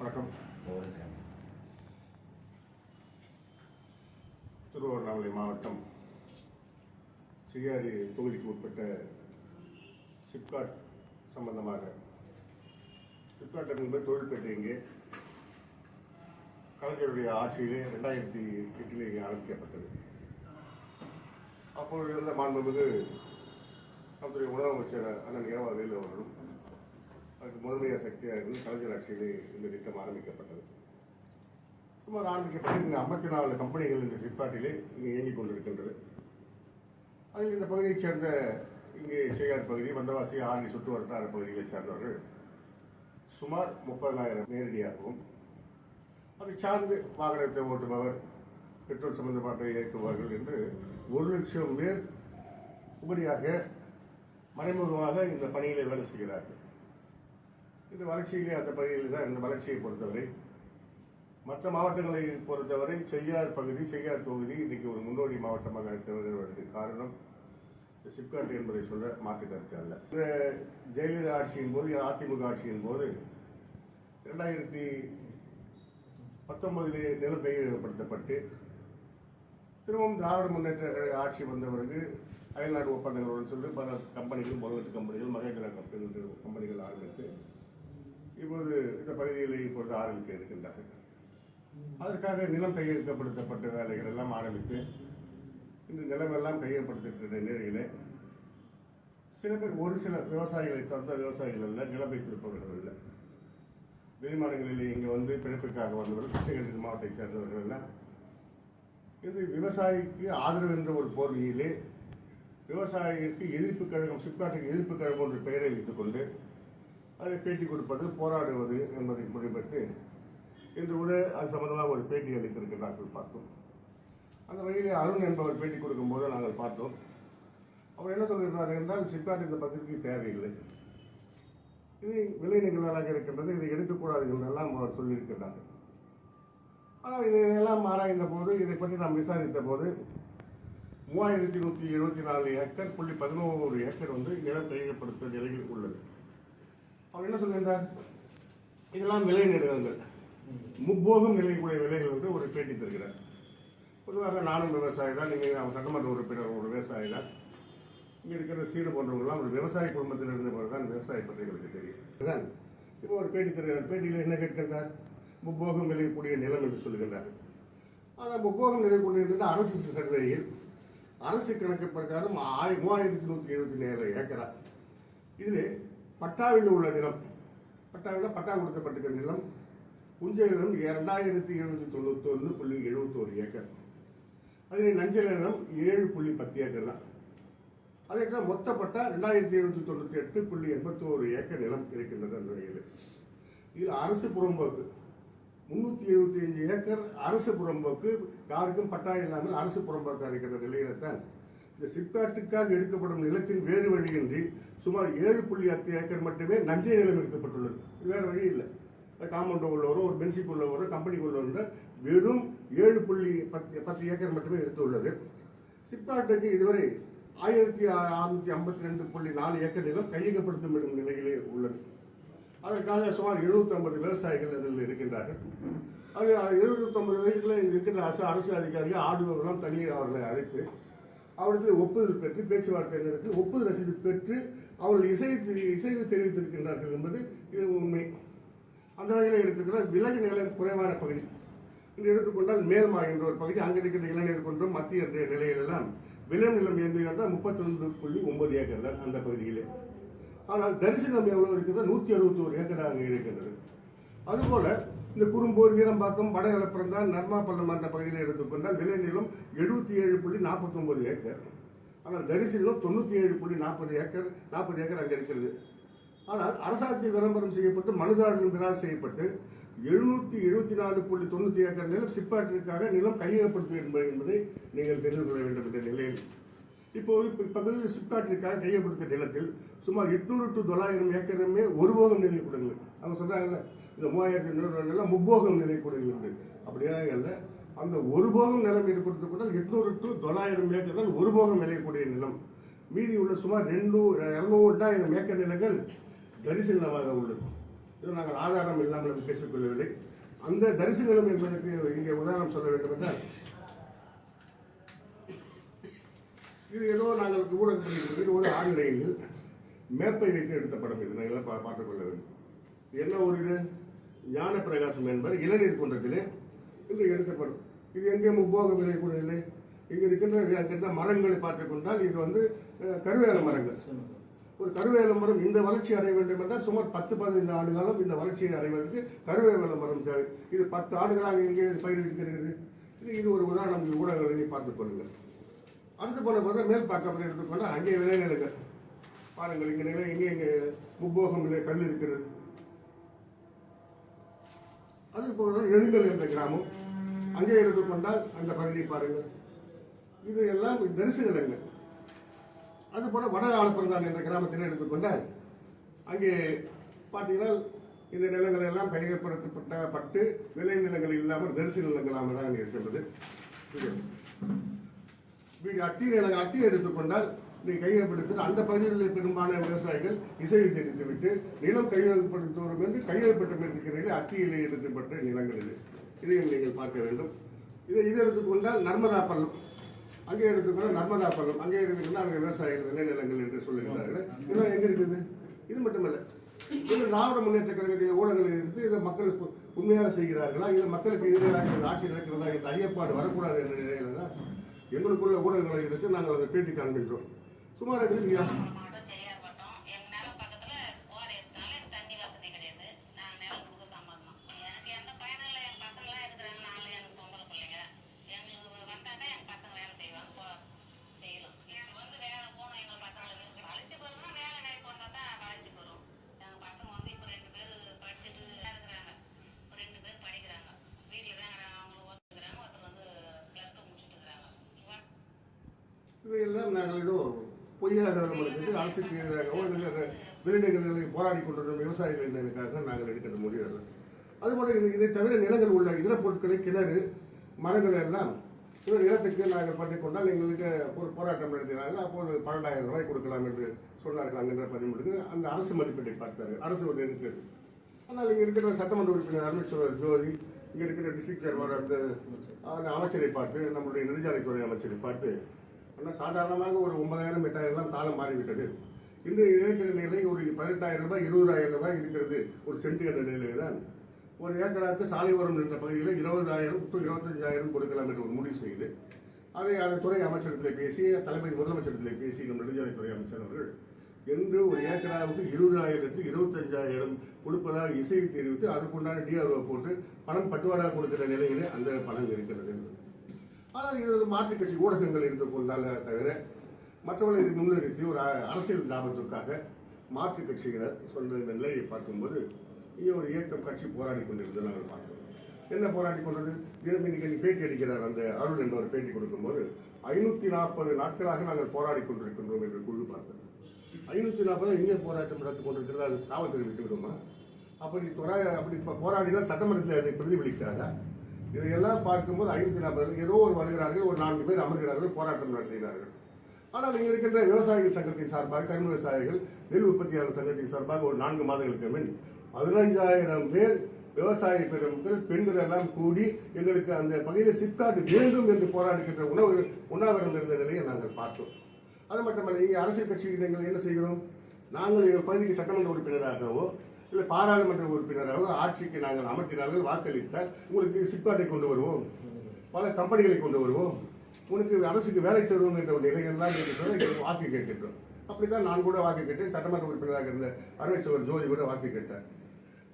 வணக்கம். திருவண்ணாமலை மாவட்டம் சிஆர்இ தொகுதிக்கு உட்பட்ட சிப்காட் சம்பந்தமாக சிப்காட் என்பது தொழில்பேட்டை இங்கே கலைஞருடைய ஆட்சியிலே 2008 ஆரம்பிக்கப்பட்டது. அப்பொழுது இருந்த மாண்புமிகு நம்முடைய உணவு அமைச்சர் அண்ணன் ஏவா வேலு அவர்களும் அதுக்கு முதன்மையாக சக்தியாக இருந்து கலைஞர் ஆட்சியிலே இந்த திட்டம் ஆரம்பிக்கப்பட்டது. சுமார் ஆரம்பிக்கப்பட்டு இங்கே 54 கம்பெனிகள் இந்த சிப்காட்டிலே இங்கே இயங்கிக் கொண்டிருக்கின்றது. அதில் இந்த பகுதியைச் சேர்ந்த இங்கே செய்யார் பகுதி, வந்தவாசி, ஆரணி சுற்று வட்டார பகுதிகளைச் சேர்ந்தவர்கள் சுமார் 30,000 நேரடியாகவும், அதை சார்ந்து வாகனத்தை ஓட்டுபவர், பெட்ரோல் சம்பந்தப்பட்ட இயக்குபவர்கள் என்று 1,00,000 பேர் உபரியாக மறைமுகமாக இந்த பணியிலே வேலை செய்கிறார்கள். இந்த வளர்ச்சியிலே அந்த பகுதியில் தான் இந்த வளர்ச்சியை பொறுத்தவரை மற்ற மாவட்டங்களை பொறுத்தவரை செய்யார் பகுதி, செய்யார் தொகுதி இன்றைக்கு ஒரு முன்னோடி மாவட்டமாக இருக்கிறதற்கு காரணம் சிப்காட் என்பதை சொல்ல மாற்று கருத்து அல்ல. இந்த ஜெயலலிதா ஆட்சியின் போது, அதிமுக ஆட்சியின் போது 2019 நிலம் கையகப்படுத்தப்பட்டு திரும்பவும் திராவிட முன்னேற்ற ஆட்சி வந்த பிறகு அயல்நாடு ஒப்பந்தங்களுடன் சொல்லி பல கம்பெனிகள், முதலீட்டு கம்பெனிகள், மகேந்திரா கம்பெனிகள் ஆரம்பித்து இப்போது இந்த பகுதியில் இப்பொழுது ஆரம்பிக்க இருக்கின்றார்கள். அதற்காக நிலம் கையகப்படுத்தப்பட்ட வேலைகள் எல்லாம் ஆரம்பித்து இந்த நிலமெல்லாம் கையகப்படுத்திட்ட நிலையிலே சில பேர், ஒரு சில விவசாயிகளை தந்த விவசாயிகள் அல்ல, நிலம் வைத்திருப்பவர்கள் அல்ல, வெளிமாநிலங்களில் இங்கே வந்து பிறப்புக்காக வந்தவர்கள், கிருஷ்ணகிரி மாவட்டத்தை சேர்ந்தவர்கள் எல்லாம் இது விவசாயிக்கு ஆதரவு என்ற ஒரு போர்வையிலே விவசாயிக்கு எதிர்ப்பு கழகம், சிப்காட்டுக்கு எதிர்ப்பு கழகம் என்ற பெயரை வைத்துக் கொண்டு அதை பேட்டி கொடுப்பது, போராடுவது என்பதை முடிவெடுத்து இன்று கூட அது சம்பந்தமாக ஒரு பேட்டி அளித்திருக்கிறார்கள் பார்த்தோம். அந்த வகையில் அருண் என்பவர் பேட்டி கொடுக்கும்போது நாங்கள் பார்த்தோம். அவர் என்ன சொல்கிறார் என்றால், சிப்காட் இந்த பகுதிக்கு தேவையில்லை, இது விளைநிலங்களாக இருக்கின்றது, இதை எடுக்கக்கூடாது என்றெல்லாம் அவர் சொல்லியிருக்கிறார்கள். ஆனால் இதையெல்லாம் ஆராய்ந்த போது, இதை பற்றி நாம் விசாரித்த போது 3174 ஏக்கர், 11 ஏக்கர் வந்து நிலம் கையகப்படுத்த நிலையில் உள்ளது. அவர் என்ன சொல்கின்றார், இதெல்லாம் விளை நிலங்கள், முப்போகம் நிலைக்கூடிய விலைகள் என்று ஒரு பேட்டி தருகிறார். பொதுவாக நானும் விவசாயி தான், நீங்கள் சட்டமன்ற உறுப்பினர் ஒரு விவசாயி தான், இங்கே இருக்கிற சீடு போன்றவங்களாம் ஒரு விவசாய குடும்பத்தில் இருந்தவர் தான், விவசாய பற்றி எங்களுக்கு தெரியும். இதுதான் இப்போ ஒரு பேட்டி தருகிறார். பேட்டியில் என்ன கேட்கின்றார், முப்போகம் விளையக்கூடிய நிலம் என்று சொல்லுகின்றார். ஆனால் முப்போகம் விளையக்கூடியது அரசு சர்வேயில் அரசு கணக்கு பிரகாரம் 3177 ஏக்கரா. இதில் பட்டாவில் உள்ள நிலம், பட்டாவில் பட்டா கொடுக்கப்பட்டிருக்கிற நிலம், புஞ்சை நிலம் 2791.71 ஏக்கர். அதில் நஞ்சல் நிலம் 7.10 ஏக்கர் தான். அதே மொத்த பட்டா 2798.81 ஏக்கர் நிலம் இருக்கின்றது. அந்த வகையில் இதில் அரசு புறம்போக்கு 375 ஏக்கர் அரசு புறம்போக்கு, யாருக்கும் பட்டா இல்லாமல் அரசு புறம்போக்காக இருக்கிற நிலையில தான் இந்த சிப்காட்டுக்காக எடுக்கப்படும் நிலத்தின் வேறு வழியின்றி சுமார் 7.10 ஏக்கர் மட்டுமே நஞ்சை நிலம் எடுக்கப்பட்டுள்ளது. வேறு வழி இல்லை. காம்பவுண்ட் உள்ளவரோ, ஒரு பென்சிக் உள்ளவரோ, கம்பெனிக்குள்ளவரோ வெறும் 7.10 ஏக்கர் மட்டுமே எடுத்துள்ளது. சிப்காட்டுக்கு இதுவரை 1652.4 ஏக்கர் நிலம் கையகப்படுத்தும் நிலையிலே உள்ளது. அதற்காக சுமார் 750 விவசாயிகள் அதில் இருக்கின்றார்கள். அது 750 வயதில் இருக்கின்ற அரசு அதிகாரிகள் ஆடுவதெல்லாம் தனியாக அவர்களை அழைத்து அவர்களுக்கு ஒப்புதல் பெற்று பேச்சுவார்த்தை நடத்தி ஒப்புதல் ரசீது பெற்று அவர்கள் இசைவு தெரிவித்திருக்கின்றார்கள் என்பது இது உண்மை. அந்த வகையில் எடுத்துக்கிறார். விலகு நிலம் குறைவான பகுதி இன்று எடுத்துக்கொண்டால் மேல்மா என்ற ஒரு பகுதி, அங்கே இருக்கிற இளைஞர் கொண்டும் மத்திய நிலையிலெல்லாம் விளை நிலம் இயங்குகின்றால் 31.9 ஏக்கர் தான் அந்த பகுதியிலே. ஆனால் தரிசனம் எவ்வளவு இருக்கிறது, 161 ஏக்கராக இருக்கின்றது. அதுபோல இந்த குறும்பூர், வீரம்பாக்கம், வடகலப்புறந்தான், நர்மாப்பள்ளம் என்ற பகுதியில் எடுத்துக்கொண்டால் விளை நிலம் 77.49 ஏக்கர். ஆனால் தரிசனம் 97.40 ஏக்கர் அங்கே இருக்கிறது. ஆனால் அரசாங்கத்தில் விளம்பரம் செய்யப்பட்டு மனுதாரர்கள் செய்யப்பட்டு 774.90 ஏக்கர் நிலம் சிப்காட்டிற்காக நிலம் கையகப்படுத்துவது என்பதை நீங்கள் தெரிந்து கொள்ள வேண்டும் என்ற நிலையில் இப்போது இப்பகுதியில் சிப்காட்டிற்காக கையகப்படுத்த நிலத்தில் சுமார் 800 to 900 ஏக்கருமே ஒருபோகம் நிலை கூடங்கள். அவங்க சொல்றாங்கல்ல, இந்த 3200 நிலம் முப்போகம் நிலை கூடங்கள். அப்படியாக அல்ல, அந்த ஒருபோகம் நிலம் ஏற்படுத்தப்பட்டால் 800 to 900 ஏக்கர் தான் ஒருபோகம் விளையக்கூடிய நிலம். மீதி உள்ள சுமார் 200-2000 ஏக்கர் நிலங்கள் தரிசு நிலமாக உள்ளது. இது நாங்கள் ஆதாரம் இல்லாமல் பேசிக்கொள்ளவில்லை. அந்த தரிசனம் என்பதற்கு இங்கே உதாரணம் சொல்ல வேண்டும் என்றால், இது ஏதோ நாங்கள் ஊடகப்படுகிறது, இது ஒரு ஆன்லைனில் மேப்பை வைத்து எடுத்த படம். இது நாங்கள் பார்த்துக் கொள்ள வேண்டும். என்ன ஒரு இது ஞான பிரகாசம் என்பது இளநீர் குன்றத்திலே இன்று எடுத்த படம். இது எங்கே முப்போக விலை கூட இல்லை. இங்கே இருக்கின்ற மரங்களை பார்த்துக் கொண்டால் இது வந்து கருவேல மரங்கள். ஒரு கருவேல மரம் இந்த வளர்ச்சி அடைய வேண்டும் என்றால் சுமார் 10-15 ஆண்டு காலம் இந்த வளர்ச்சியை அடைவதற்கு கருவேல மரம் தேவை. இது 10 ஆண்டுகளாக எங்கே பயிரிடுகிறது. இது ஒரு உதாரணம். ஊடகங்களை பார்த்துக் கொள்ளுங்கள். அடுத்து போன போது மேல் பார்க்கப்பட்டு எடுத்துக்கொண்டால் அங்கே விளைநிலங்கள் பாருங்கள். இங்கே நிலை இங்கே முப்போகம் நிலை கல் இருக்கிறது. அது போல எழுங்கல் என்ற கிராமம் அங்கே எடுத்துக்கொண்டால் அந்த பகுதியை பாருங்கள். இது எல்லாம் தரிசு நிலங்கள். அதுபோல வட ஆலப்புறந்தான் என்ற கிராமத்தில் எடுத்துக்கொண்டால் அங்கே பார்த்தீங்கன்னா இந்த நிலங்கள் எல்லாம் கையகப்படுத்தப்பட்டு விளை நிலங்கள் இல்லாமல் தரிசு நிலங்களாக தான் இருக்கின்றது. அத்தியை எடுத்துக்கொண்டால் நீ கையகப்படுத்த அந்த பகுதிகளில் பெரும்பாலான விவசாயிகள் இசையை தெரிவித்துவிட்டு நிலம் கையகப்படுத்துவோம் என்று கையகப்பட்ட இருக்கிறீர்கள். அத்தியிலே எடுக்கப்பட்ட நிலங்கள் இது. இதையும் நீங்கள் பார்க்க வேண்டும். இதை எடுத்துக்கொண்டால் நர்மதா பள்ளம் அங்கே எடுத்துக்கொண்டால் நர்மதா பள்ளம் அங்கே எடுத்துக்கொண்டால் அங்கே விவசாயிகள் விளைநிலங்கள் என்று சொல்லுகிறார்கள். இதெல்லாம் எங்கே இருக்குது? இது மட்டுமல்ல, இது திராவிட முன்னேற்ற கழகத்தின் ஊடகங்கள் எடுத்து இதை மக்கள் உண்மையாக செய்கிறார்களா, இது மக்களுக்கு எதிராக ஆட்சி நடக்கிறதா என்ற ஐயப்பாடு வரக்கூடாது என்ற நிலையில தான் எங்களுக்குள்ள ஊடகங்களை எடுத்து நாங்கள் அதை பேட்டி காண்பின்றோம். சுமார் இல்லையா? இவையெல்லாம் நாங்கள் ஏதோ பொய்யாக நம்மளுக்கு அரசுக்கு எதிராகவோ இல்லை விளைநிலங்களை போராடி கொண்டிருந்த விவசாயிகள் என்பதற்காக நாங்கள் எடுக்கின்ற முடிவு. அதுபோல இதை தவிர நிலங்கள் உள்ள இதர பொருட்களை கிணறு மரங்கள் எல்லாம் இவர் நிலத்துக்கு நாங்கள் பண்ணிக் கொண்டால் எங்களுக்கு ஒரு போராட்டம் நடத்தினார்கள். அப்போது 12,000 ரூபாய் கொடுக்கலாம் என்று சொன்னார்கள். அங்கின்ற பதிமூணுக்கு அந்த அரசு மதிப்பீட்டை பார்த்தாரு. அரசு ஒரு இருக்கிறது. ஆனால் இங்கே இருக்கிற சட்டமன்ற உறுப்பினர் அருணேஸ்வரர் ஜோதி, இங்கே இருக்கிற டிஸ்ட்ரிக்ட் சேர்மர் அந்த அமைச்சரை பார்த்து, நம்முடைய நெடுஞ்சாலைத்துறை அமைச்சரை பார்த்து, ஆனால் சாதாரணமாக ஒரு 9,000 8,000 காலம் மாறிவிட்டது. இன்று இருக்கிற நிலை ஒரு 18,000 ரூபாய் 20,000 ரூபாய் இருக்கிறது ஒரு சென்ட் என்ற நிலையில தான் ஒரு ஏக்கராக்கு சாலை ஓரம் என்ற பகுதியில் 20,000 to 25,000 கொடுக்கலாம் என்று ஒரு முடிவு செய்து அதை அந்த துறை அமைச்சரத்தில் பேசி தலைமை முதலமைச்சரத்தில் பேசி நம் நெடுஞ்சாலைத்துறை அமைச்சர் அவர்கள் என்று ஒரு ஏக்கராவுக்கு 20,000 25,000 கொடுப்பதாக இசையை தெரிவித்து அதுக்குண்டான டிஆர்ஓ போட்டு பணம் பட்டுவாடாக கொடுக்கிற நிலையிலே அந்த பணம் இருக்கிறது. ஆனால் இது ஒரு மாற்றுக் கட்சி ஊடகங்கள் எடுத்துக்கொண்டால தவிர மற்றவர்களை இது முன்னிறுத்தி ஒரு அரசியல் லாபத்திற்காக மாற்றுக் கட்சியினர் சொல்ற நிலையை பார்க்கும்போது இங்கே ஒரு இயக்கம் கட்சி போராடி கொண்டிருந்தது நாங்கள் பார்க்கிறோம். என்ன போராடி கொண்டது? இன்னைக்கு பேட்டி அடிக்கிறார் அந்த அருள் என்பவர் பேட்டி கொடுக்கும்போது 540 நாட்களாக நாங்கள் போராடி கொண்டிருக்கின்றோம் என்று குழு பார்த்தது. 540 எங்கே போராட்டம் நடத்தி கொண்டிருக்கிறது? அது காவல்துறை விட்டு விடுமா? அப்படி போராடினால் சட்டமன்றத்தில் அதை பிரதிபலிக்காதா? இதையெல்லாம் பார்க்கும்போது 540 ஏதோ ஒரு வருகிறார்கள், ஒரு 4 பேர் அமர்கிறார்கள், போராட்டம் நடத்துகிறார்கள். ஆனால் இங்கே இருக்கின்ற விவசாயிகள் சங்கத்தின் சார்பாக கரும்பு விவசாயிகள் நெல் உற்பத்தியாளர் சங்கத்தின் சார்பாக ஒரு 4 மாதங்களுக்கு முன் 15,000 பேர் விவசாய பெருமக்கள் பெண்கள் எல்லாம் கூடி எங்களுக்கு அந்த பகுதியில் சிப்காட் வேண்டும் என்று போராடுகின்ற உண்ணாவிரதம் இருந்த நிலையை நாங்கள் பார்த்தோம். அது மட்டுமல்ல, இங்கே அரசியல் கட்சிகள் என்ன செய்கிறோம்? நாங்கள் எங்கள் பகுதிக்கு சட்டமன்ற உறுப்பினராகவோ இல்லை பாராளுமன்ற உறுப்பினராகவோ ஆட்சிக்கு நாங்கள் அமர்த்தினார்கள், வாக்களித்தால் உங்களுக்கு சிப்காட்டை கொண்டு வருவோம், பல கம்பெனிகளை கொண்டு வருவோம், உனக்கு அரசுக்கு வேலை தருவோம் என்ற ஒரு நிலையெல்லாம் என்று சொல்ல வாக்கு கேட்கின்றோம். அப்படித்தான் நான் கூட வாக்கு கேட்டேன். சட்டமன்ற உறுப்பினராக இருந்த அருணேஸ்வரர் ஜோதி கூட வாக்கு கேட்டார்.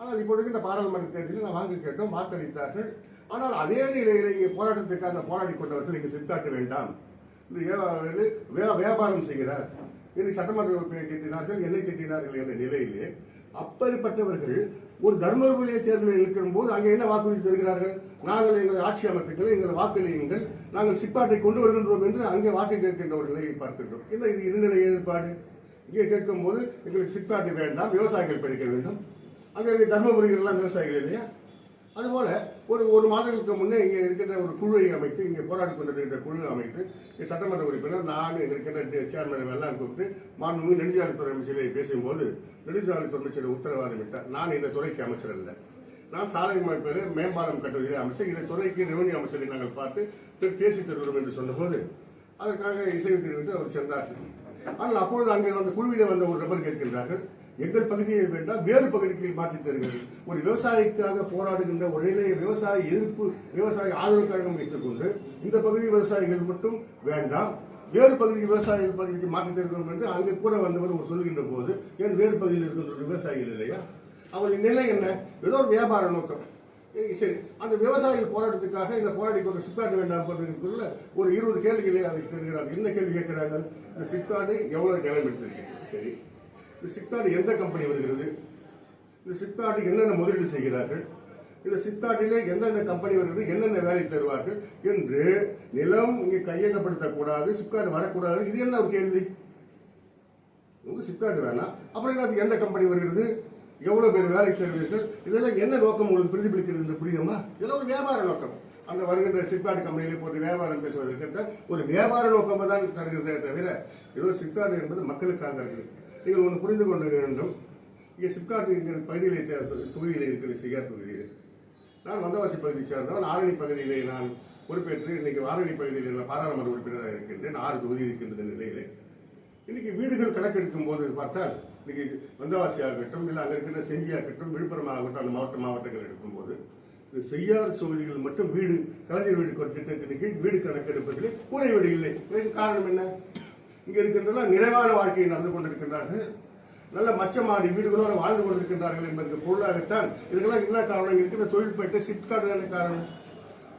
ஆனால் இப்பொழுது இந்த பாராளுமன்ற தேர்தலில் நான் வாக்கு கேட்டோம், வாக்களித்தார்கள். ஆனால் அதே நிலையில் இங்கே போராட்டத்துக்காக போராடி கொண்டவர்கள் இங்கே சிப்காட்ட வேண்டாம், வியாபாரம் செய்கிறார் என்று சட்டமன்ற உறுப்பினரை திட்டினார்கள், என்னை திட்டினார்கள் என்ற நிலையிலே அப்படிப்பட்டவர்கள் ஒரு தர்மபுரிய தேர்தலில் நிற்கும் போது அங்கே என்ன வாக்குறுதி தருகிறார்கள்? நாங்கள் எங்கள் ஆட்சி அமைப்புகளை எங்கள் வாக்களியுங்கள், நாங்கள் சிப்பாட்டை கொண்டு வருகின்றோம் என்று அங்கே வாக்கு கேட்கின்ற ஒரு நிலையை பார்க்கின்றோம். என்ன இது இருநிலை ஏற்பாடு? இங்கே கேட்கும் போது எங்களுக்கு சிப்பாட்டை வேண்டாம், விவசாயிகள் படிக்க வேண்டும். அங்கே தர்மபுரிகள் எல்லாம் விவசாயிகள் இல்லையா? அதுபோல ஒரு மாதங்களுக்கு முன்னே இங்கே இருக்கின்ற ஒரு குழுவை அமைத்து இங்கே போராடி கொண்டிருக்கின்ற குழு அமைத்து இங்கே சட்டமன்ற உறுப்பினர் நான் இருக்கின்ற சேர்மன் எல்லாம் கூப்பிட்டு மாண்புமிகு நெடுஞ்சாலைத்துறை அமைச்சரை பேசும்போது நெடுஞ்சாலைத்துறை அமைச்சர் உத்தரவாதம் விட்டார். நான் இந்த துறைக்கு அமைச்சர் அல்ல, நான் சாலை அமைப்பது மேம்பாலம் கட்டுவதிலே அமைச்சர், இந்த துறைக்கு ரெவன்யூ அமைச்சரை நாங்கள் பார்த்து பேசி தருகிறோம் என்று சொன்னபோது அதற்காக இசைவு தெரிவித்து அவர் சென்றார். ஆனால் அப்பொழுது அங்கே வந்த குழுவிலே வந்த ஒரு நபர் கேட்கின்றார்கள், எங்கள் பகுதியை வேண்டாம் வேறு பகுதிக்கு மாற்றி தருகிறது. ஒரு விவசாயிக்காக போராடுகின்ற ஒரு நிலையை விவசாய எதிர்ப்பு விவசாய ஆதரவு கழகம் வைத்துக் கொண்டு இந்த பகுதி விவசாயிகள் மட்டும் வேண்டாம் வேறு பகுதிக்கு விவசாய பகுதிக்கு மாற்றி தருகிறோம் என்று அங்கே கூட வந்தவர் ஒரு சொல்கின்ற போது ஏன் வேறு பகுதியில் இருக்கின்ற விவசாயிகள் இல்லையா? அவரின் நிலை என்ன? ஏதோ ஒரு வியாபார நோக்கம். சரி, அந்த விவசாயிகள் போராட்டத்துக்காக இந்த போராடி கொண்டு சிப்காட் வேண்டாம் பண்ணுறதுக்குள்ள ஒரு 20 கேள்விகளை அதுக்கு தெரிகிறார்கள். என்ன கேள்வி கேட்கிறார்கள்? இந்த சிப்காட் எவ்வளவு நிலம் எடுத்திருக்கு? சரி, இந்த சிப்காட் எந்த கம்பெனி வருகிறது? இந்த சிப்காட்டுக்கு என்னென்ன முதலீடு செய்கிறார்கள்? இந்த சிப்காட்டிலே எந்தெந்த கம்பெனி வருகிறது? என்னென்ன வேலை தருவார்கள் என்று நிலம் இங்கே கையகப்படுத்தக்கூடாது, சிப்காட் வரக்கூடாது. இது என்ன ஒரு கேள்வி? சிப்காட் வேணாம், அப்புறம் அது எந்த கம்பெனி வருகிறது, எவ்வளவு பேர் வேலை தருவீர்கள், இதெல்லாம் என்ன நோக்கம் உங்களுக்கு பிரதிபலிக்கிறது என்று புரியுமா? இதெல்லாம் ஒரு வியாபார நோக்கம். அந்த வருகின்ற சிப்காட் கம்பெனியிலே போட்டு வியாபாரம் பேசுவதற்கு ஒரு வியாபார நோக்கம் தான் தருகிறதே தவிர ஏதோ சிப்காட் என்பது மக்களுக்காக இருக்கிறது. நீங்கள் ஒன்று புரிந்து கொள்ள வேண்டும். இங்கே சிப்காட் என்கிற பகுதியிலே தொகுதியில் இருக்கிற சிகார் தொகுதியில் நான் வந்தவாசி பகுதியை சேர்ந்தவன். ஆரணி பகுதியிலே நான் பொறுப்பேற்று இன்னைக்கு ஆரணி பகுதியில் பாராளுமன்ற உறுப்பினராக இருக்கின்றேன். 6 தொகுதி இருக்கின்ற நிலையிலே இன்னைக்கு வீடுகள் கணக்கெடுக்கும் போது பார்த்தால் இன்னைக்கு வந்தவாசி ஆகட்டும், இல்லை அங்கே இருக்கிற செஞ்சி ஆகட்டும், விழுப்புரம் ஆகட்டும், அந்த மாவட்டங்கள் எடுக்கும்போது செய்யார் தொகுதிகள் மட்டும் வீடு கலைஞர் வீடு திட்டத்தின் கீழ் வீடு கணக்கெடுப்பதிலே கூரை வீடு இல்லை. இதற்கு காரணம் என்ன? இங்க இருக்கின்றன நிறைவான வாழ்க்கையை நடந்து கொண்டிருக்கின்றார்கள், நல்ல மச்சமாடி வீடுகளோடு வாழ்ந்து கொண்டிருக்கின்றார்கள் என்பதற்கு பொருளாகத்தான் இதெல்லாம் என்ன காரணம்? இருக்கிற தொழில்பேட்டை சிப்காட் தானே காரணம்.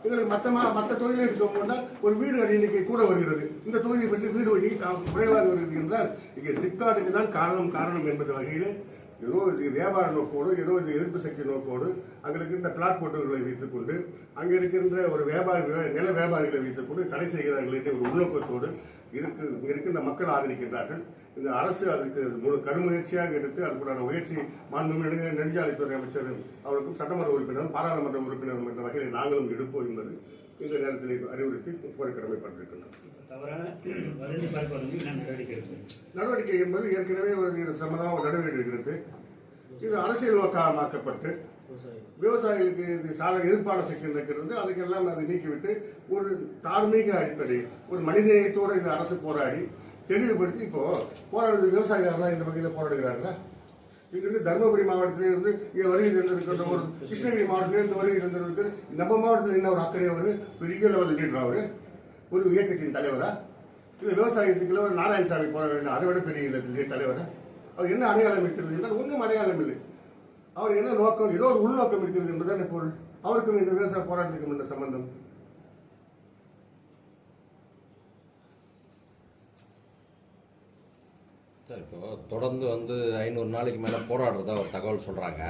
எங்களுக்கு மற்ற தொழிலை எடுக்கும் போனால் ஒரு வீடு எண்ணிக்கை கூட வருகிறது, இந்த தொழிலை பற்றி வீடு எண்ணிக்கை குறைவாக வருகிறது என்றால் இங்கே சிப்காட்டுக்கு தான் காரணம் என்பது வகையில் ஏதோ வியாபார நோக்கோடு ஏதோ எதிர்ப்பு சக்தி நோக்கோடு அங்கே இருக்கின்ற பிளாட் போட்டோர்களை வைத்துக் கொண்டு அங்கே இருக்கின்ற ஒரு நில வியாபாரிகளை வைத்துக் கொண்டு தடை செய்கிறார்கள் என்ற ஒரு உள்நோக்கத்தோடு இருக்கின்ற மக்கள் ஆதரிக்கின்றார்கள். இந்த அரசு அதுக்கு முழு கருமுயற்சியாக எடுத்து அதுக்குண்டான முயற்சி மாண்புமிகு நெடுஞ்சாலைத்துறை அமைச்சர் அவருக்கும் சட்டமன்ற உறுப்பினரும் பாராளுமன்ற உறுப்பினரும் என்ற வகையில் நாங்களும் எடுப்போம் என்பது இந்த நேரத்தில் அறிவுறுத்தி ஒரு கடமைப்பட்டிருக்கின்றோம். நடவடிக்கை என்பது ஏற்கனவே ஒரு சம்பந்தமாக நடவடிக்கை இருக்கிறது. இது அரசியல் நோக்கமாக்கப்பட்டு விவசாயிகளுக்கு இது எதிர்ப்பான சக்தி இருக்கிறது. அதுக்கெல்லாம் அதை நீக்கிவிட்டு ஒரு தார்மீக அடிப்படை ஒரு மனிதநேயத்தோடு இந்த அரசு போராடி தெளிவுபடுத்தி இப்போ போராடுறது விவசாயிகள் இந்த வகையில் போராடுகிறார்களா? இங்கிருந்து தருமபுரி மாவட்டத்திலிருந்து இங்கே வருகை தந்திருக்கின்ற ஒரு கிருஷ்ணகிரி மாவட்டத்திலிருந்து வருகை தந்திருக்கிற நம்ம மாவட்டத்தில் என்ன ஒரு அக்கறை அவரு பெரிய லெவல் லீடர் அவரு ஒரு இயக்கத்தின் தலைவரா? இல்லை விவசாயத்துக்குள்ள ஒரு நாராயணசாமி போராட அதை விட பெரிய தலைவரா? அவர் என்ன அடையாளம் இருக்கிறது என்றால் ஒன்றும் அடையாளம் இல்லை. அவர் என்ன நோக்கம்? ஏதோ ஒரு உள்நோக்கம் இருக்கிறது என்பதுதான் பொருள். அவருக்கும் இந்த விவசாய போராட்டத்துக்கும் என்ன சம்பந்தம்? சார், இப்போ தொடர்ந்து 500 நாளைக்கு மேலே போராடுறதா ஒரு தகவல் சொல்கிறாங்க.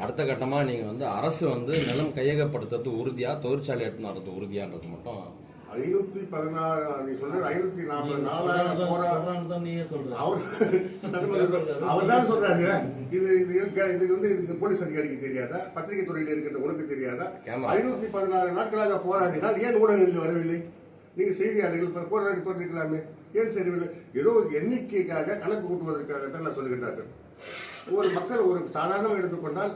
அடுத்த கட்டமாக நீங்கள் அரசு நிலம் கையகப்படுத்துறது உறுதியா, தொழிற்சாலை எடுத்துன்னு வர்றது உறுதியான்றது மட்டும் 514 நீ சொல்ற 544 அவர் தான் சொல்றாங்க. இதுக்கு போலீஸ் அதிகாரிக்கு தெரியாதா? பத்திரிகை துறையில் இருக்கின்ற உனக்கு தெரியாதா? 516 நாட்களாக போராடினால் ஏன் ஊடகங்களில் வரவில்லை? நீங்க செய்தியாளர்கள் போராடி போட்டிருக்கலாமே, ஏன் சரிவில்லை? ஏதோ எண்ணிக்கைக்காக கணக்கு கூட்டுவதற்காகத்தான் நான் சொல்லுகின்றார்கள். ஒரு மக்கள் ஒரு சாதாரணமாக எடுத்துக்கொண்டால்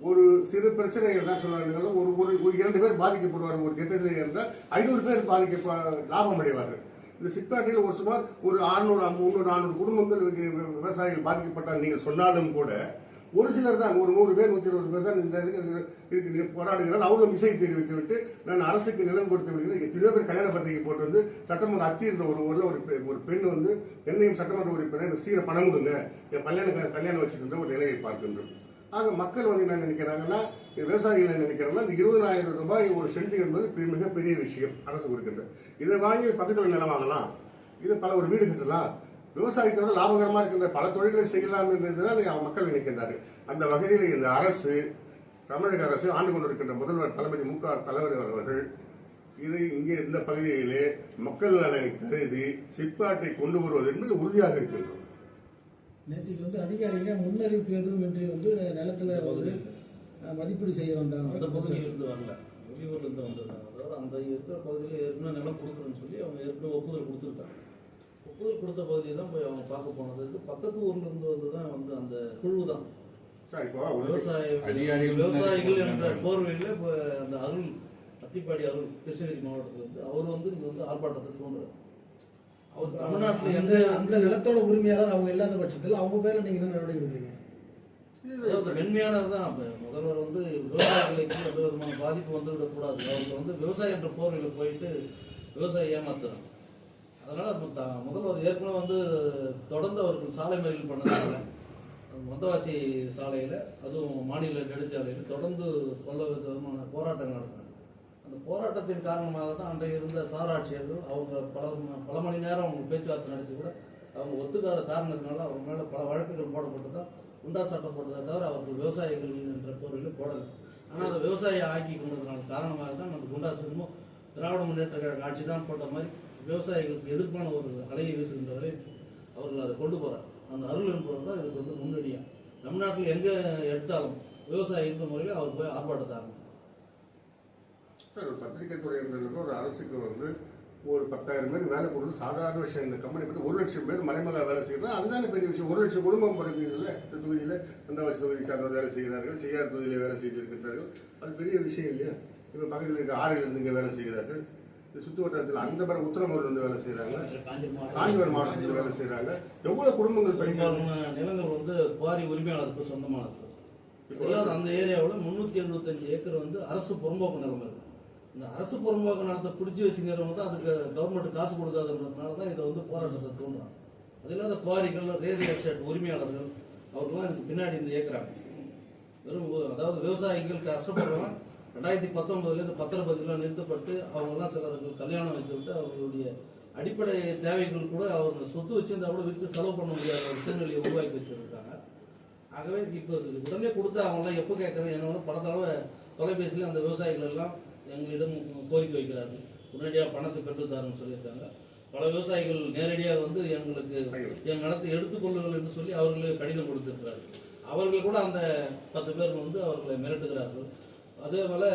ஒரு சிறு பிரச்சனைகள் தான் சொல்லுவாங்க. ஒரு 2 பேர் பாதிக்கப்படுவார்கள். ஒரு திட்டத்தில் இருந்தால் 500 பேர் லாபம் அடைவார்கள். இந்த சிப்காட்டில் சுமார் ஒரு 400 குடும்பங்கள் விவசாயிகள் பாதிக்கப்பட்டால் நீங்கள் சொன்னாலும் கூட ஒரு சிலர் தான், ஒரு 100 பேர் 120 பேர் தான் இந்த இதுக்கு போராடுகிறார். அவங்களும் இசை தெரிவித்து விட்டு நான் அரசுக்கு நிலம் கொடுத்து விடுகிறேன். எத்தனையோ பேர் கல்யாண பத்திரிகை போட்டு சட்டமன்ற அத்தியிருந்த ஒரு ஊர்ல ஒரு பெண் என்னையும் சட்டமன்ற உறுப்பினர் சீர பணம் கொடுங்க, என் கல்யாணம் வச்சுக்கின்ற ஒரு நிலையை பார்க்கின்றோம். ஆக மக்கள் என்ன நினைக்கிறாங்கன்னா, விவசாயிகள் என்ன நினைக்கிறாங்கன்னா, இந்த 20,000 ரூபாய் ஒரு சென்ட் என்பது மிகப்பெரிய விஷயம் அரசு கொடுக்கின்ற. இதை வாங்கி பக்கத்தில் நிலம் வாங்கலாம், இது ஒரு வீடு கட்டலாம், விவசாயத்தோட லாபகரமா இருக்கின்ற பல தொழில்களை செய்யலாம் என்றுதான் மக்கள் நினைக்கின்றார்கள். அந்த வகையில் இந்த அரசு, தமிழக அரசு ஆண்டு கொண்டிருக்கின்ற முதல்வர் தளபதி மு க ஸ்டாலின் அவர்கள் இதை இங்கே இந்த பகுதியிலே மக்கள் நலனை கருதி சிப்காட்டை கொண்டு வருவது என்பது உறுதியாக இருக்கின்றோம். நேற்றுக்கு அதிகாரிங்க முன்னறிவிப்பு எதுவும் இன்றி நிலத்துல மதிப்பீடு செய்ய வந்தாங்க. அந்த பகுதியிலிருந்து வரல, வெளியூர்லேருந்து வந்ததுதான். அதாவது அந்த இருக்கிற பகுதியில் ஏற்கனவே நிலம் கொடுக்குறேன்னு சொல்லி அவங்க ஏற்கனவே ஒப்புதல் கொடுத்துருக்காங்க. ஒப்புதல் கொடுத்த பகுதியை தான் போய் அவங்க பார்க்க போனது. பக்கத்து ஊர்லேருந்து வந்து தான் வந்து அந்த குழு தான் சார் இப்போ விவசாயிகள் என்ற போர்வையில் இப்போ அந்த அருள் அத்திப்பாடி அருள் கிருஷ்ணகிரி மாவட்டத்தில் வந்து அவர் வந்து இங்கே வந்து ஆர்ப்பாட்டத்தை தூண்டுறார். அவர் தமிழ்நாட்டில் அந்த அந்த நிலத்தோட உரிமையாளர் அவங்க இல்லாத பட்சத்தில் அவங்க பேரை நீங்க என்ன நடவடிக்கை எடுக்கிறீங்க? மென்மையானது தான். முதல்வர் வந்து விவசாயிகளுக்கு எந்த விதமான பாதிப்பு வந்துவிடக்கூடாது. அவங்க வந்து விவசாயம் என்ற போர்வையில் போயிட்டு விவசாயி ஏமாத்துறாங்க. அதனால முதல்வர் ஏற்கனவே வந்து தொடர்ந்து அவர்கள் சாலை மறியல் பண்ணதுனால மொத்தவாசி சாலையில் அதுவும் மாநில நெடுஞ்சாலையில் தொடர்ந்து பல விதமான போராட்டங்கள் நடத்தினாங்க. அந்த போராட்டத்தின் காரணமாக தான் அன்றைய இருந்த சார் ஆட்சியர்கள் அவங்க பல மணி நேரம் அவங்க பேச்சுவார்த்தை நடத்தி கூட அவங்க ஒத்துக்காத காரணத்தினால அவங்க மேலே பல வழக்குகள் போடப்பட்டு தான் குண்டா சட்டம் போட்டதை தவிர அவர்கள் விவசாயிகள் என்ற பொருளில் போடலை. ஆனால் அந்த விவசாயியை ஆக்கி கொண்டதுனால காரணமாக தான் அந்த குண்டா சட்டமும் திராவிட முன்னேற்ற கழக ஆட்சி தான் போட்ட மாதிரி விவசாயிகளுக்கு எதிர்ப்பான ஒரு அலையை வீசுகின்ற வரை அவர்கள் அதை கொண்டு போகிறார். அந்த அருள் என்பவர் தான் இதுக்கு வந்து முன்னடியாக தமிழ்நாட்டில் எங்கே எடுத்தாலும் விவசாயி என்ற முறையில் அவர் போய் ஆர்ப்பாட்டத்தை ஆரம்பித்தார். சார் ஒரு பத்திரிகை துறையினருக்கு ஒரு அரசுக்கு வந்து ஒரு 10,000 பேர் வேலை கொடுத்து சாதாரண விஷயம். இந்த கம்பெனி பற்றி 1,00,000 பேர் மறைமுக வேலை செய்யணும், அதுதானே பெரிய விஷயம். 1,00,000 குடும்பம் பிறகுல இந்த தொகுதியில் வந்தவாசி தொகுதி சார்ந்த வேலை செய்கிறார்கள், செய்யாத தொகுதியில் வேலை செய்திருக்கிறார்கள். அது பெரிய விஷயம் இல்லையா? இப்போ பக்கத்தில் இருக்க ஆறிலிருந்து இங்கே வேலை செய்கிறார்கள். இந்த சுற்று வட்டாரத்தில் அந்த பிறகு உத்தரமூர்லேருந்து வேலை செய்கிறாங்க, காஞ்சிபுரம் மாவட்டத்தில் வேலை செய்கிறாங்க. எவ்வளோ குடும்பங்கள் பெரும்பாலும் நிலங்கள் வந்து குவாரி உரிமையாளருக்கு சொந்தமானது. இப்போல்லாம் அந்த ஏரியாவில் 375 ஏக்கர் வந்து அரசு புறம்போக்கு நிலம் இருக்கு. இந்த அரசு புறம்போக்கு நிலத்தை பிடிச்சி வச்சுக்கிறவங்க தான் அதுக்கு கவர்மெண்ட் காசு கொடுக்காதுன்றதுனால தான் இதை வந்து போராட்டத்தை தூண்டுறாங்க. அது இல்லாத குவாரிகள், ரியல் எஸ்டேட் உரிமையாளர்கள் அவர்கள்லாம் இதுக்கு பின்னாடி இந்த ஏற்கிறாங்க. வெறும் அதாவது விவசாயிகள் கஷ்டப்படுறவங்க 2019 இந்த பத்திரப்பதிவுலாம் நிறுத்தப்பட்டு அவங்கெல்லாம் சிலர்கள் கல்யாணம் வச்சு விட்டு அவர்களுடைய அடிப்படை தேவைகள் கூட அவங்க சொத்து வச்சிருந்தா கூட விற்று செலவு பண்ண முடியாத ஒரு சூழ்நிலையை உருவாக்கி வச்சிருக்காங்க. ஆகவே இப்போ உடனே கொடுத்து அவங்களாம் எப்போ கேட்குறது என்னோட பல தடவை தொலைபேசியில் அந்த விவசாயிகள் எல்லாம் எங்களிடம் கோரிக்கை வைக்கிறார்கள், உடனடியாக பணத்தை பெற்றுத்தாருன்னு சொல்லியிருக்காங்க. பல விவசாயிகள் நேரடியாக வந்து எங்களுக்கு என் நிலத்தை எடுத்துக்கொள்ளுங்கள் என்று சொல்லி அவர்களே கடிதம் கொடுத்திருக்கிறார்கள். அவர்கள் கூட அந்த 10 பேர் வந்து அவர்களை மிரட்டுகிறார்கள். அதே போல்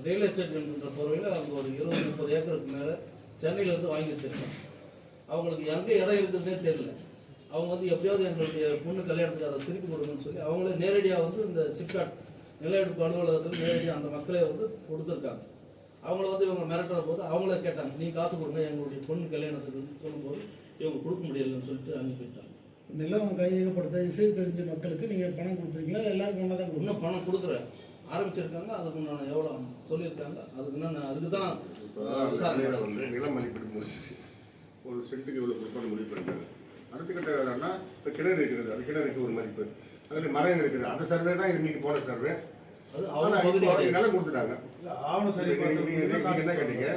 ரியல் எஸ்டேட் என்கின்ற பொருளில் அவங்க ஒரு 20-30 ஏக்கருக்கு மேலே சென்னையிலேருந்து வாங்கி வச்சிருக்காங்க. அவங்களுக்கு எங்கே இடம் இருக்குதுன்னே தெரியல. அவங்க வந்து எப்படியாவது எங்களுடைய பொண்ணு கல்யாணத்துக்கு அதை திருப்பி கொடுங்கன்னு சொல்லி அவங்களே நேரடியாக வந்து இந்த சிப்காட் நில எடுப்பு அலுவலகத்தில் நேரடியாக அந்த மக்களே வந்து கொடுத்துருக்காங்க. அவங்கள வந்து இவங்க மிரட்டுற போது அவங்களே கேட்டாங்க, நீ காசு கொடுங்க எங்களுடைய பொண்ணு கல்யாணத்துக்கு சொல்லும்போது இவங்க கொடுக்க முடியலன்னு சொல்லிட்டு அனுப்பிட்டாங்க. நிலம் கையகப்படுத்த இசை தெரிஞ்ச மக்களுக்கு நீங்கள் பணம் கொடுத்துருக்கீங்களா? எல்லாருக்கும் ஒன்றா தான் இன்னும் பணம் கொடுக்குறேன் ஆரம்பிச்சிருக்காங்க. அதுக்கு நான் எவ்வளோ சொல்லியிருக்காங்க, அதுக்கு தான் விசாரணை நிலம் மதிப்பீடு முடிச்சு ஒரு சென்ட்டுக்கு இவ்வளோ கொடுப்பான்னு முடிவு பண்ணிட்டாங்க. அடுத்த கட்ட வேலைன்னா இப்போ கிணறு இருக்கிறது, அது கிணறுக்கு ஒரு மதிப்பு, அதில் மரம் இருக்குது, அந்த சர்வே தான் இன்னைக்கு போன சர்வே. நிலம் கொடுத்துட்டாங்க. என்ன கேட்டீங்க?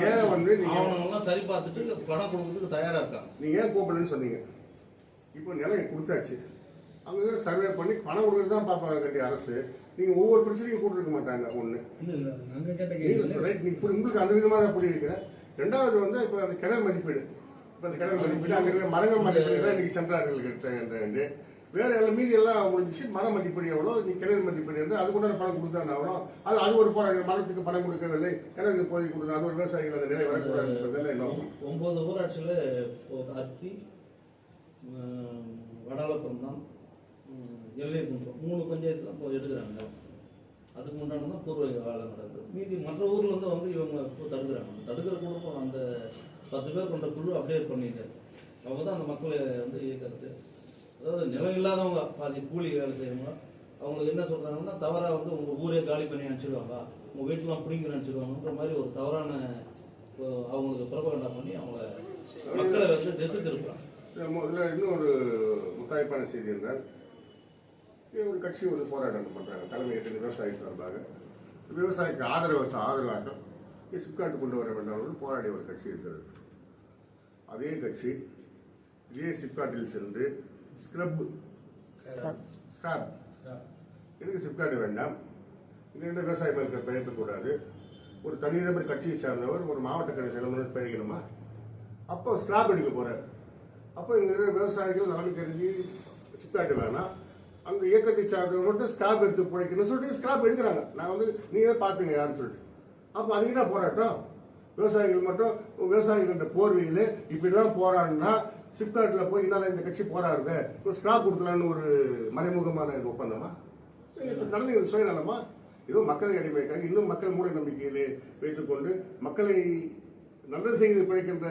ஏன் வந்து ஆவணங்கள்லாம் சரி பார்த்துட்டு பணம் கொடுக்கறதுக்கு தயாரா இருக்காங்க. நீங்க ஏன் கூப்பிடலன்னு சொன்னீங்க. இப்போ நிலம் கொடுத்தாச்சு, அவங்க சர்வே பண்ணி பணம் கொடுக்கறது தான் பார்ப்பாங்க கண்டிய அரசு. நீங்க ஒவ்வொரு பிரச்சனையும் கூட்டிருக்க மாட்டாங்க. ஒண்ணு உங்களுக்கு அந்த விதமாக தான் புரிய வைக்கிறேன். ரெண்டாவது வந்து இப்போ அந்த கிணறு மதிப்பீடு, இப்போ அந்த கிணறு மதிப்பீடு அங்கே இருக்கிற மரங்கள் மதிப்பீடு தான் இன்னைக்கு சென்றார்கள் கிட்ட. வேற எல்லாம் மீதி எல்லாம் முடிஞ்சிச்சு. மர மதிப்பீடு எவ்வளோ, நீ கிணறு மதிப்பீடு வந்து அது கூட பணம் கொடுத்தாங்க அவ்வளோ. அது ஒரு போராட்டம். மரத்துக்கு பணம் கொடுக்கவில்லை, கிணறுக்கு போய் கொடுக்கணும். அது ஒரு விவசாயிகள் அந்த நிலை வரக்கூடாது. 9 ஊராட்சியில் அத்தி, வடாலப்புறம் தான், எல்லைக்குன்றம் 3 பஞ்சாயத்து தான் இப்போ எடுக்கிறாங்க. அதுக்கு முன்னாடி தான் பூர்வ வேலை நடக்குது. மீதி மற்ற ஊரில் வந்து இவங்க இப்போ தடுக்கிறாங்க. தடுக்கிற குழுப்பம் அந்த 10 பேர் கொண்ட குழு அப்படியே பண்ணிட்டாரு. அவங்க தான் அந்த மக்களை வந்து இயக்கிறது. அதாவது நிலம் இல்லாதவங்க பாதி கூலி வேலை செய்யறவங்க அவங்களுக்கு என்ன சொல்றாங்கன்னா தவறாக வந்து உங்கள் ஊரே காலி பண்ணி அனுப்பிச்சிடுவாங்க, உங்கள் வீட்டிலாம் பிடிங்கி அனுப்பிச்சிடுவாங்கன்ற மாதிரி ஒரு தவறான அவங்களுக்கு பிரபகண்டா பண்ணி அவங்கள மக்களை வந்து திசை திருப்புறாங்க. முதல்ல இன்னும் ஒரு முத்தாய்ப்பான செய்தி இருந்தால், ஒரு கட்சி ஒரு போராட்டம் பண்ணுறாங்க தலைமையேற்ற விவசாயி சார்பாக. விவசாயிக்கு ஆதரவாக சிப்காட் கொண்டு வர வேண்டாம் போராடிய ஒரு கட்சி இருக்கிறது. அதே கட்சி இதே சிப்காட்டில் சென்று ஸ்கிரப் எதுக்கு சிப்காட் வேண்டாம், இந்த விவசாய மேற்கு பெயர்க்கக்கூடாது, ஒரு தனிநபர் கட்சியை சார்ந்தவர் ஒரு மாவட்ட கட்சி செயலர் பெயர்க்கணுமா? அப்போ ஸ்கிராப் எடுக்க போறாரு. அப்போ இங்க இருக்கிற விவசாயிகள் நலன் கருதி சிப்காட் வேணாம், அந்த இயக்கத்தை சார்ந்தவங்க மட்டும் ஸ்கிராப் எடுத்து பிழைக்கணும்னு சொல்லிட்டு ஸ்கிராப் எடுக்கிறாங்க. நான் வந்து நீங்களே பார்த்துங்க யாருன்னு சொல்லிட்டு. அப்போ அதுக்கு என்ன போராட்டம்? விவசாயிகள் மட்டும் விவசாயிகள போர்வையில் இப்படிலாம் போராடினா சிப்காட்டில் போய் என்னால் இந்த கட்சி போராடுது ஸ்கிராப் கொடுக்கலான்னு ஒரு மறைமுகமான ஒப்பந்தமா நடந்து சுயநலமா? ஏதோ மக்களை அடிமைக்காக இன்னும் மக்கள் மூட நம்பிக்கையிலே வைத்துக்கொண்டு மக்களை நல்லது செய்து பிழைக்கின்ற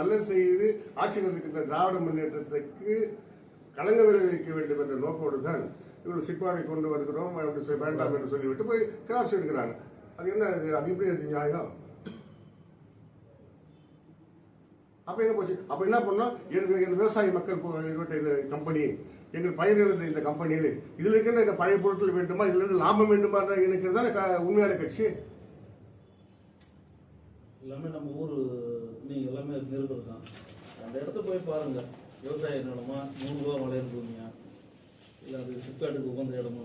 நல்லது செய்து ஆட்சி நடத்துகின்ற திராவிட முன்னேற்றத்துக்கு களங்க விளைவிக்க வேண்டும் என்ற நோக்கோடு தான் இவர் சிப்பாவை கொண்டு வருகிறோம் வேண்டாம் என்று சொல்லிவிட்டு போய் கிராப்ஸ் எடுக்கிறாங்க. அது என்ன அது எப்படி அது நியாயம்? அப்ப என்ன போச்சு? அப்ப என்ன பண்ணோம்? என் விவசாய மக்கள் இந்த கம்பெனி எங்கள் பயிர்கள் இந்த கம்பெனியில் இதுல இருக்கின்ற இந்த பழைய பொருட்கள் வேண்டுமா, இதுல இருந்து லாபம் வேண்டுமா எனக்கு தானே உண்மையான கட்சி. எல்லாமே நம்ம ஊர் நீங்க எல்லாமே நிருபர் தான். அந்த இடத்த போய் பாருங்க. விவசாய நிலமா 100 ரூபா வளையல் பூமியா இல்ல அது சிப்காட்டுக்கு உகந்த இடமா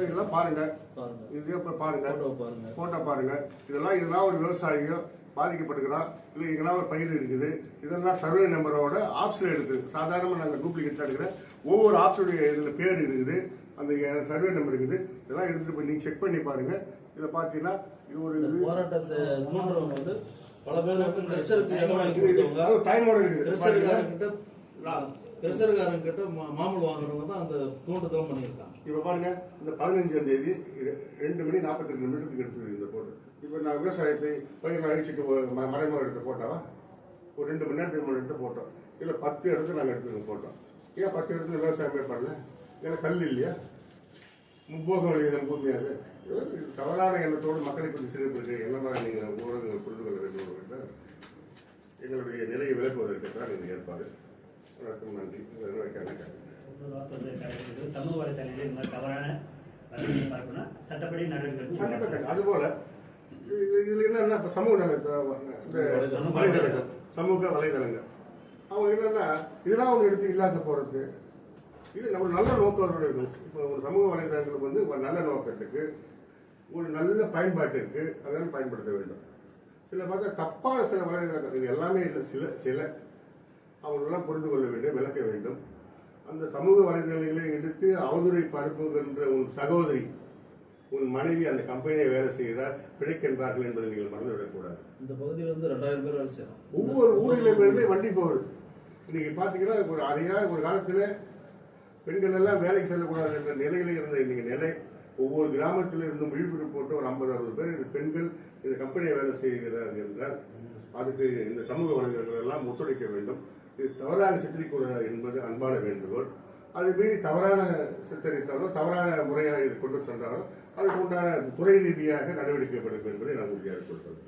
இதெல்லாம் பாருங்க. இதே பாருங்க, போட்டோ பாருங்க. இதெல்லாம் ஒரு விவசாயியோ பாதிக்கப்படுகிறான் இல்லை இதெல்லாம் ஒரு பயிர் இருக்குது. இதெல்லாம் சர்வே நம்பரோட ஆப்ஷன் எடுக்குது. சாதாரணமாக நாங்கள் டூப்ளிகேட் எடுக்கிற ஒவ்வொரு ஆப்ஷனுடைய இதில் பேர் இருக்குது, அந்த சர்வே நம்பர் இருக்குது. இதெல்லாம் எடுத்துட்டு போய் நீங்கள் செக் பண்ணி பாருங்க. இதை பார்த்தீங்கன்னா இது ஒரு போராட்டத்தை தூண்டுறவங்க வந்து பல பேர் டைமோட இருக்குது. கிருஷ்ணர்காரன் கிட்ட மாமூல் வாங்குறவங்க தான் அந்த தூண்டுதல் பண்ணியிருக்காங்க. இப்போ பாருங்க, இந்த 15ஆம் தேதி 2 மணி 42 நிமிடத்துக்கு எடுத்துருக்கு இந்த போட்டோ. இப்போ நான் விவசாயத்தை பயிர் அழிச்சிட்டு மறைமுகம் எடுத்த போட்டோவா? ஒரு 2 மணி நேரத்துக்கு எடுத்த போட்டோம். இல்லை 10 இடத்துல நாங்கள் எடுத்துருக்கோம் போட்டோம். ஏன் 10 இடத்துல விவசாயமே பண்ணல? ஏன்னா கல் இல்லையா? முப்போகம் வழியில் பூமியாக தவறான எண்ணத்தோடு மக்களை குறித்து சிறப்பு என்னமா நீங்கள் ஊடகங்கள் புரிந்து கொள்ள வேண்டும். எங்களுடைய நிலையை விளக்குவதற்கு தான் இந்த ஏற்பாடு. வணக்கம், நன்றி. சமூக வலைத்தளங்களில் இந்த மாதிரி தவறான சட்டப்படி நடவடிக்கை. அதுபோல இதுல என்ன சமூக வலைதளங்கள் சமூக வலைதளங்கள் அவங்க என்னன்னா இதெல்லாம் அவங்க எடுத்து இல்லாத போறது. இது நம்ம நல்ல நோக்கம் இருக்கும். இப்போ ஒரு சமூக வலைதளங்களுக்கு வந்து ஒரு நல்ல நோக்கத்துக்கு ஒரு நல்ல பயன்பாட்டிற்கு அதெல்லாம் பயன்படுத்த வேண்டும். சில பார்த்தா தப்பான சில வலைதளங்கள் இது எல்லாமே இல்லை, சில அவங்களெல்லாம் புரிந்து கொள்ள வேண்டும், விளக்க வேண்டும். அந்த சமூக வலைதளங்களை எடுத்து அவதூறை பரப்புகின்ற உன் சகோதரி உன் மனைவி அந்த கம்பெனியை வேலை செய்கிறார் பிழைக்கின்றார்கள் என்பதை நீங்கள் மறந்துவிடக்கூடாது. இந்த பகுதியில் வந்து 2000 பேர் வேலை செய்யலாம். ஒவ்வொரு ஊரிலும் இருந்து வண்டி போகுது. இன்னைக்கு பாத்தீங்கன்னா ஒரு அறையா ஒரு காலத்துல பெண்கள் எல்லாம் வேலைக்கு செல்லக்கூடாது என்ற நிலையில இருந்த இன்னைக்கு நிலை. ஒவ்வொரு கிராமத்தில் இருந்தும் விழிப்புணர்வு போட்டு ஒரு 50-60 பேர் இந்த பெண்கள் இந்த கம்பெனியை வேலை செய்கிறார்கள் என்றால் அதுக்கு இந்த சமூக வலைதளங்கள் எல்லாம் ஒத்துழைக்க வேண்டும். இது தவறாக சித்தரிக்கூடாது என்பது அன்பான வேண்டுகோள். அது மீறி தவறான சித்தரித்தாலோ தவறான முறையாக இது கொண்டு சென்றாலோ அதுக்கு உண்டான துறை ரீதியாக நடவடிக்கை எடுக்கப்படும் என்பதை நான் உறுதியாக சொல்கிறேன்.